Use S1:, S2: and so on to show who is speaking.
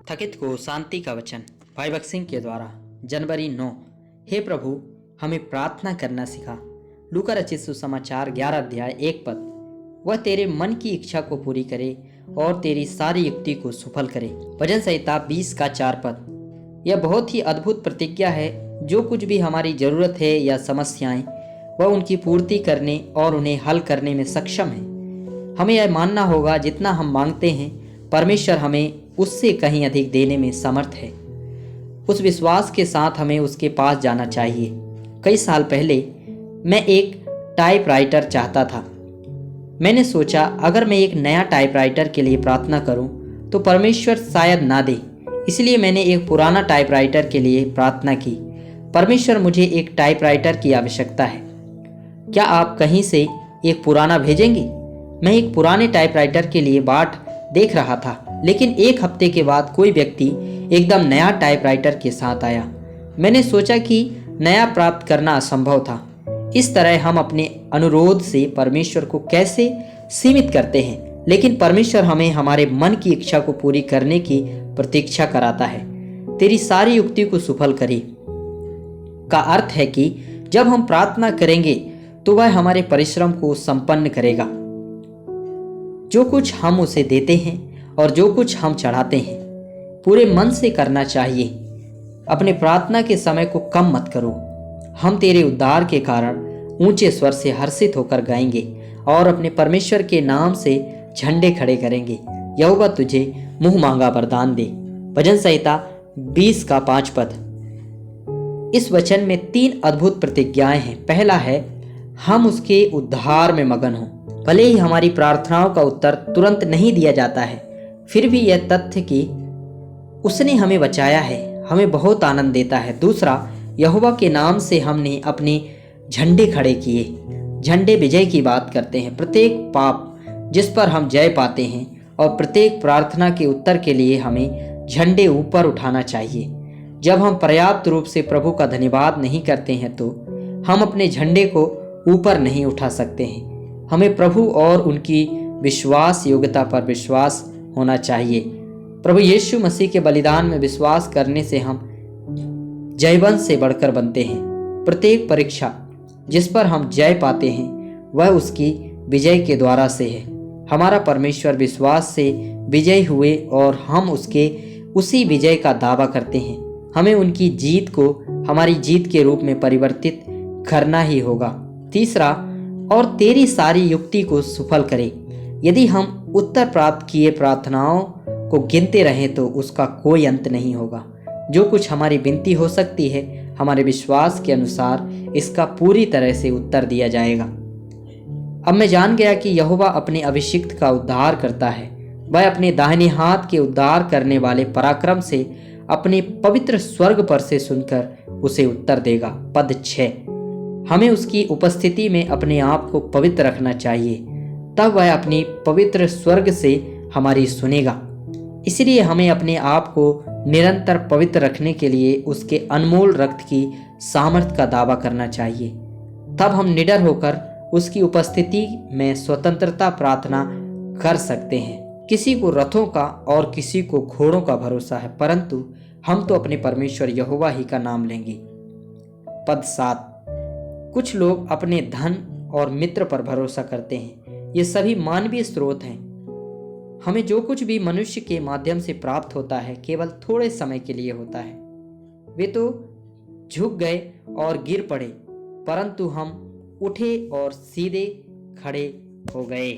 S1: थकित को शांति का वचन भाई भगत सिंह के द्वारा जनवरी 9। हे प्रभु, हमें प्रार्थना करना सिखा। लूका रचित सुसमाचार 11 अध्याय 1 पद। वह तेरे मन की इच्छा को पूरी करे और तेरी सारी युक्ति को सफल करे। भजन संहिता 20 का 4 पद। यह बहुत ही अद्भुत प्रतिज्ञा है। जो कुछ भी हमारी जरूरत है या समस्याएं, वह उनकी पूर्ति करने और उन्हें हल करने में सक्षम है। हमें यह मानना होगा, जितना हम मांगते हैं परमेश्वर हमें उससे कहीं अधिक देने में समर्थ है। उस विश्वास के साथ हमें उसके पास जाना चाहिए। कई साल पहले मैं एक टाइपराइटर चाहता था। मैंने सोचा, अगर मैं एक नया टाइपराइटर के लिए प्रार्थना करूं तो परमेश्वर शायद ना दे। इसलिए मैंने एक पुराना टाइपराइटर के लिए प्रार्थना की। परमेश्वर, मुझे एक टाइपराइटर की आवश्यकता है। क्या आप कहीं से एक पुराना भेजेंगे? मैं एक पुराने टाइपराइटर के लिए बाट देख रहा था, लेकिन एक हफ्ते के बाद कोई व्यक्ति एकदम नया टाइपराइटर के साथ आया। मैंने सोचा कि नया प्राप्त करना असंभव था। इस तरह हम अपने अनुरोध से परमेश्वर को कैसे सीमित करते हैं, लेकिन परमेश्वर हमें हमारे मन की इच्छा को पूरी करने की प्रतीक्षा कराता है। तेरी सारी युक्ति को सफल करे का अर्थ है कि जब हम प्रार्थना करेंगे तो वह हमारे परिश्रम को संपन्न करेगा। जो कुछ हम उसे देते हैं और जो कुछ हम चढ़ाते हैं, पूरे मन से करना चाहिए। अपने प्रार्थना के समय को कम मत करो। हम तेरे उद्धार के कारण ऊंचे स्वर से हर्षित होकर गाएंगे और अपने परमेश्वर के नाम से झंडे खड़े करेंगे। यहोवा तुझे मुंह मांगा वरदान दे। भजन संहिता 20 का 5 पद। इस वचन में 3 अद्भुत प्रतिज्ञाएं हैं। पहला है, हम उसके उद्धार में मगन हों। भले ही हमारी प्रार्थनाओं का उत्तर तुरंत नहीं दिया जाता है, फिर भी यह तथ्य कि उसने हमें बचाया है हमें बहुत आनंद देता है। दूसरा, यहोवा के नाम से हमने अपने झंडे खड़े किए। झंडे विजय की बात करते हैं। प्रत्येक पाप जिस पर हम जय पाते हैं और प्रत्येक प्रार्थना के उत्तर के लिए हमें झंडे ऊपर उठाना चाहिए। जब हम पर्याप्त रूप से प्रभु का धन्यवाद नहीं करते हैं तो हम अपने झंडे को ऊपर नहीं उठा सकते हैं। हमें प्रभु और उनकी विश्वास योग्यता पर विश्वास होना चाहिए। प्रभु यीशु मसीह के बलिदान में विश्वास करने से हम जयवंत से बढ़कर बनते हैं। प्रत्येक परीक्षा जिस पर हम जय पाते हैं वह उसकी विजय के द्वारा से है। हमारा परमेश्वर विश्वास से विजय हुए और हम उसके उसी विजय का दावा करते हैं। हमें उनकी जीत को हमारी जीत के रूप में परिवर्तित करना ही होगा। तीसरा, और तेरी सारी युक्ति को सफल करे। यदि हम उत्तर प्राप्त किए प्रार्थनाओं को गिनते रहें तो उसका कोई अंत नहीं होगा। जो कुछ हमारी विनती हो सकती है, हमारे विश्वास के अनुसार इसका पूरी तरह से उत्तर दिया जाएगा। अब मैं जान गया कि यहोवा अपने अभिषिक्त का उद्धार करता है। वह अपने दाहिने हाथ के उद्धार करने वाले पराक्रम से अपने पवित्र स्वर्ग पर से सुनकर उसे उत्तर देगा। पद 6। हमें उसकी उपस्थिति में अपने आप को पवित्र रखना चाहिए, तब वह अपनी पवित्र स्वर्ग से हमारी सुनेगा। इसलिए हमें अपने आप को निरंतर पवित्र रखने के लिए उसके अनमोल रक्त की सामर्थ्य का दावा करना चाहिए। तब हम निडर होकर उसकी उपस्थिति में स्वतंत्रता प्रार्थना कर सकते हैं। किसी को रथों का और किसी को घोड़ों का भरोसा है, परंतु हम तो अपने परमेश्वर यहोवा ही का नाम लेंगे। पद 7। कुछ लोग अपने धन और मित्र पर भरोसा करते हैं। ये सभी मानवीय स्रोत हैं। हमें जो कुछ भी मनुष्य के माध्यम से प्राप्त होता है केवल थोड़े समय के लिए होता है। वे तो झुक गए और गिर पड़े, परंतु हम उठे और सीधे खड़े हो गए।